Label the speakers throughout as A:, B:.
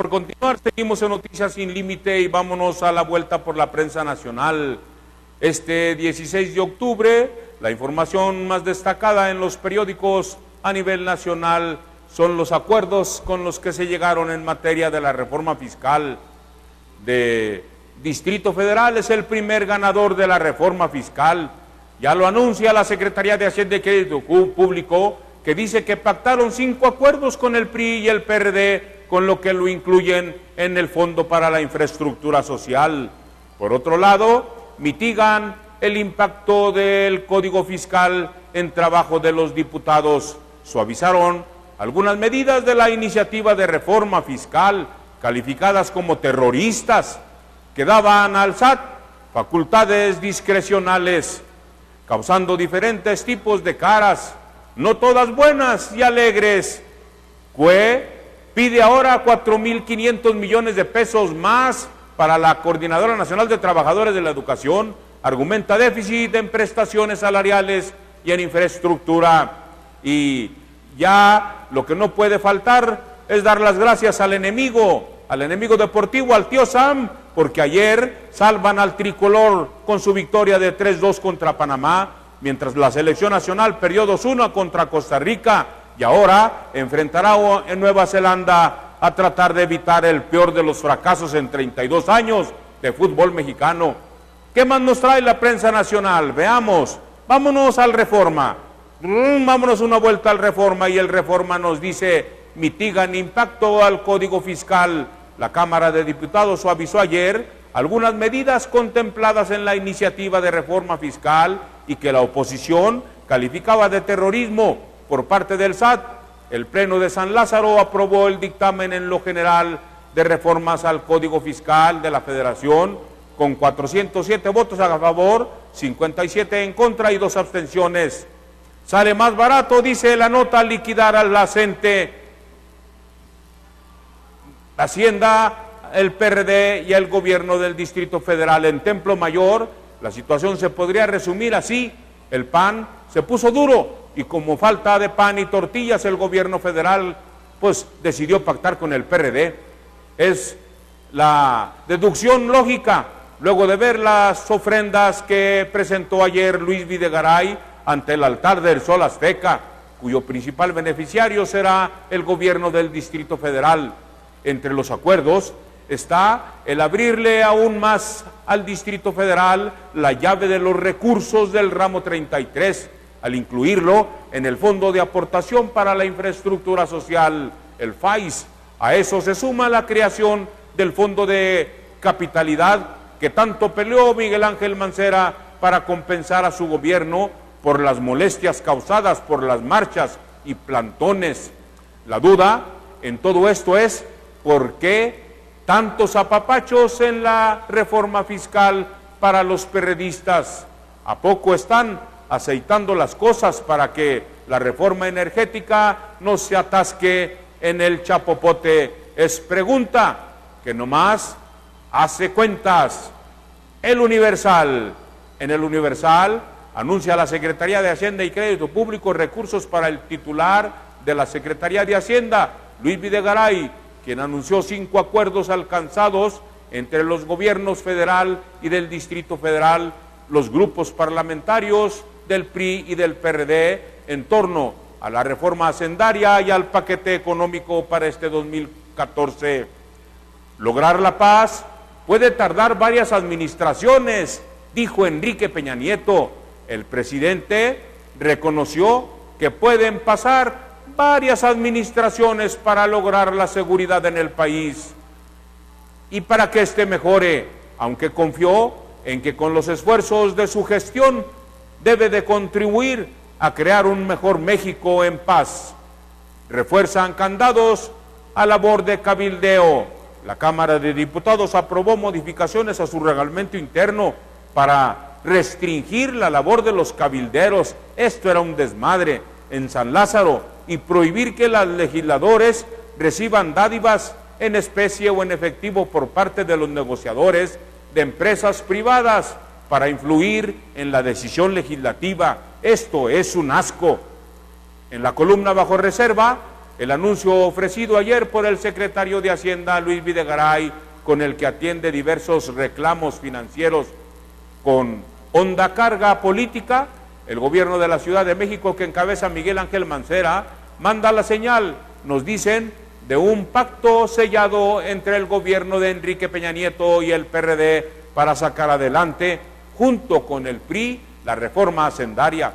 A: por continuar, seguimos en Noticias Sin Límite y vámonos a la vuelta por la prensa nacional. Este 16 de octubre, la información más destacada en los periódicos a nivel nacional son los acuerdos con los que se llegaron en materia de la reforma fiscal. De Distrito Federal es el primer ganador de la reforma fiscal. Ya lo anuncia la Secretaría de Hacienda y Crédito Público, que dice que pactaron 5 acuerdos con el PRI y el PRD, con lo que lo incluyen en el Fondo para la Infraestructura Social. Por otro lado, mitigan el impacto del Código Fiscal en trabajo de los diputados. Suavizaron algunas medidas de la iniciativa de reforma fiscal, calificadas como terroristas, que daban al SAT facultades discrecionales, causando diferentes tipos de caras, no todas buenas y alegres. CUE pide ahora 4.500 millones de pesos más para la Coordinadora Nacional de Trabajadores de la Educación. Argumenta déficit en prestaciones salariales y en infraestructura. Y ya lo que no puede faltar es dar las gracias al enemigo deportivo, al tío Sam, porque ayer salvan al tricolor con su victoria de 3-2 contra Panamá, mientras la selección nacional perdió 2-1 contra Costa Rica y ahora enfrentará en Nueva Zelanda a tratar de evitar el peor de los fracasos en 32 años de fútbol mexicano. ¿Qué más nos trae la prensa nacional? Veamos, vámonos al Reforma. Vámonos una vuelta al Reforma y el Reforma nos dice: mitigan impacto al Código Fiscal. La Cámara de Diputados suavizó ayer algunas medidas contempladas en la iniciativa de reforma fiscal y que la oposición calificaba de terrorismo por parte del SAT. El Pleno de San Lázaro aprobó el dictamen en lo general de reformas al Código Fiscal de la Federación con 407 votos a favor, 57 en contra y 2 abstenciones. Sale más barato, dice la nota, liquidar al Lacente, Hacienda, el PRD y el gobierno del Distrito Federal. En Templo Mayor, la situación se podría resumir así: el PAN se puso duro y como falta de pan y tortillas, el gobierno federal pues decidió pactar con el PRD. Es la deducción lógica, luego de ver las ofrendas que presentó ayer Luis Videgaray ante el altar del Sol Azteca, cuyo principal beneficiario será el gobierno del Distrito Federal. Entre los acuerdos está el abrirle aún más al Distrito Federal la llave de los recursos del ramo 33, al incluirlo en el Fondo de Aportación para la Infraestructura Social, el FAIS. A eso se suma la creación del Fondo de Capitalidad que tanto peleó Miguel Ángel Mancera para compensar a su gobierno por las molestias causadas por las marchas y plantones. La duda en todo esto es: ¿por qué tantos apapachos en la reforma fiscal para los perredistas? ¿A poco están aceitando las cosas para que la reforma energética no se atasque en el chapopote? Es pregunta que nomás hace cuentas. El Universal. En el Universal anuncia la Secretaría de Hacienda y Crédito Público recursos para el titular de la Secretaría de Hacienda, Luis Videgaray, quien anunció 5 acuerdos alcanzados entre los gobiernos federal y del Distrito Federal, los grupos parlamentarios del PRI y del PRD en torno a la reforma hacendaria y al paquete económico para este 2014. Lograr la paz puede tardar varias administraciones, dijo Enrique Peña Nieto. El presidente reconoció que pueden pasar varias administraciones para lograr la seguridad en el país y para que éste mejore, aunque confió en que con los esfuerzos de su gestión debe de contribuir a crear un mejor México en paz. Refuerzan candados a labor de cabildeo. La Cámara de Diputados aprobó modificaciones a su reglamento interno para restringir la labor de los cabilderos. Esto era un desmadre en San Lázaro, y prohibir que los legisladores reciban dádivas en especie o en efectivo por parte de los negociadores de empresas privadas para influir en la decisión legislativa. Esto es un asco. En la columna bajo reserva, el anuncio ofrecido ayer por el secretario de Hacienda, Luis Videgaray, con el que atiende diversos reclamos financieros con honda carga política, el gobierno de la Ciudad de México, que encabeza Miguel Ángel Mancera, manda la señal, nos dicen, de un pacto sellado entre el gobierno de Enrique Peña Nieto y el PRD para sacar adelante, junto con el PRI, la reforma hacendaria.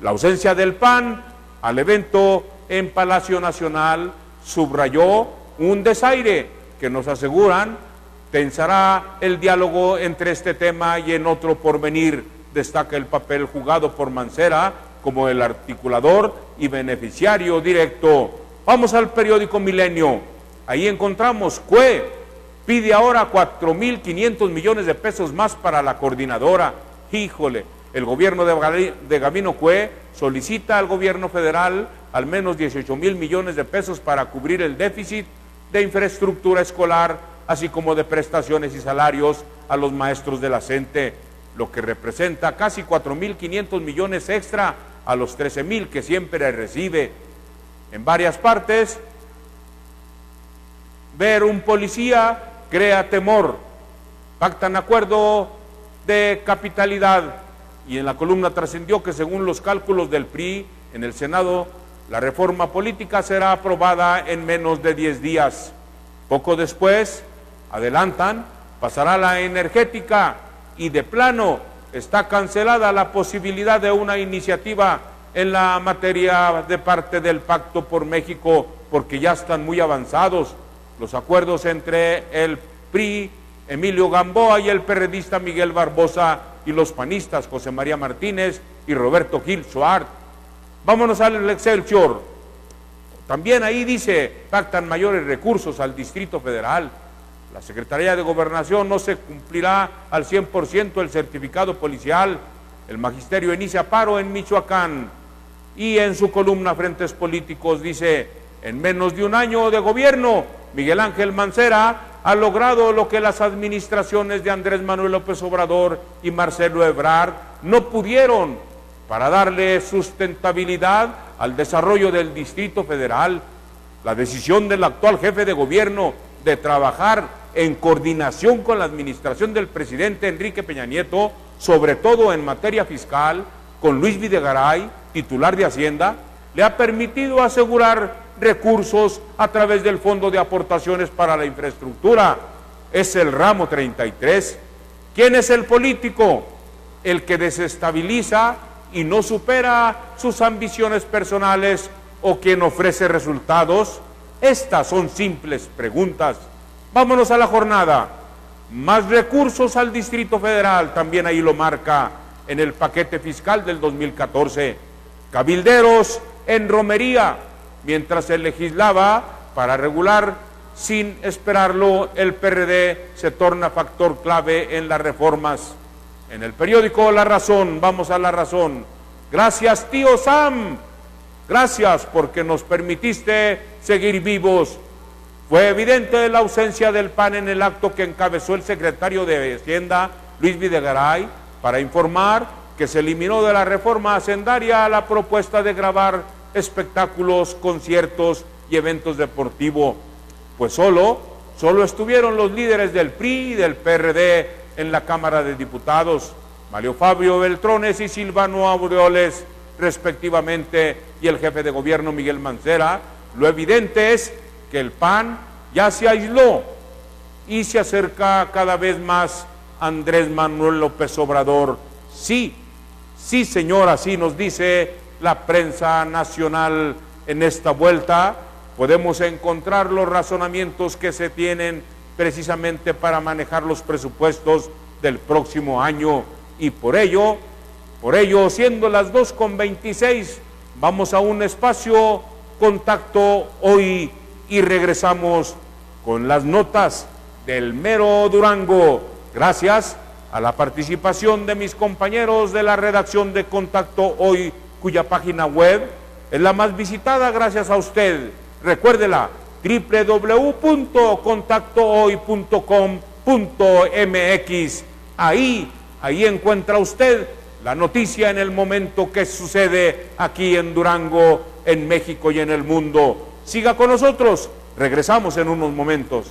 A: La ausencia del PAN al evento en Palacio Nacional subrayó un desaire que nos aseguran tensará el diálogo entre este tema y en otro porvenir. Destaca el papel jugado por Mancera como el articulador y beneficiario directo. Vamos al periódico Milenio. Ahí encontramos CUE pide ahora 4.500 millones de pesos más para la coordinadora. Híjole, el gobierno de Gabino Cue solicita al gobierno federal al menos 18.000 millones de pesos para cubrir el déficit de infraestructura escolar, así como de prestaciones y salarios a los maestros de la CENTE, lo que representa casi 4.500 millones extra a los 13.000 que siempre recibe. En varias partes, ver un policía crea temor. Pactan acuerdo de capitalidad. Y en la columna trascendió que según los cálculos del PRI, en el Senado, la reforma política será aprobada en menos de 10 días. Poco después, adelantan, pasará la energética y de plano está cancelada la posibilidad de una iniciativa en la materia de parte del Pacto por México, porque ya están muy avanzados los acuerdos entre el PRI, Emilio Gamboa, y el perredista Miguel Barbosa, y los panistas José María Martínez y Roberto Gil Suárez. Vámonos al Excelsior. También ahí dice, pactan mayores recursos al Distrito Federal. La Secretaría de Gobernación no se cumplirá al 100% el certificado policial. El magisterio inicia paro en Michoacán. Y en su columna Frentes Políticos dice, en menos de un año de gobierno, Miguel Ángel Mancera ha logrado lo que las administraciones de Andrés Manuel López Obrador y Marcelo Ebrard no pudieron, para darle sustentabilidad al desarrollo del Distrito Federal. La decisión del actual jefe de gobierno de trabajar en coordinación con la administración del presidente Enrique Peña Nieto, sobre todo en materia fiscal, con Luis Videgaray, titular de Hacienda, le ha permitido asegurar recursos a través del Fondo de Aportaciones para la Infraestructura. Es el ramo 33. ¿Quién es el político? El que desestabiliza y no supera sus ambiciones personales, o quien ofrece resultados. Estas son simples preguntas. Vámonos a la jornada. Más recursos al Distrito Federal, también ahí lo marca en el paquete fiscal del 2014. Cabilderos en romería, mientras se legislaba para regular sin esperarlo, el PRD se torna factor clave en las reformas. En el periódico La Razón, vamos a La Razón. Gracias, tío Sam. Gracias porque nos permitiste seguir vivos. Fue evidente la ausencia del PAN en el acto que encabezó el secretario de Hacienda, Luis Videgaray, para informar que se eliminó de la reforma hacendaria la propuesta de grabar espectáculos, conciertos y eventos deportivos. Pues solo estuvieron los líderes del PRI y del PRD en la Cámara de Diputados, Mario Fabio Beltrones y Silvano Aureoles, respectivamente, y el jefe de gobierno Miguel Mancera. Lo evidente es que el PAN ya se aisló y se acerca cada vez más a Andrés Manuel López Obrador. Sí, señor, así nos dice la prensa nacional. En esta vuelta podemos encontrar los razonamientos que se tienen precisamente para manejar los presupuestos del próximo año, y por ello, siendo las 2:26, vamos a un espacio Contacto Hoy y regresamos con las notas del mero Durango, gracias a la participación de mis compañeros de la redacción de Contacto Hoy, cuya página web es la más visitada gracias a usted. Recuérdela, www.contactohoy.com.mx. Ahí encuentra usted la noticia en el momento que sucede aquí en Durango, en México y en el mundo. Siga con nosotros, regresamos en unos momentos.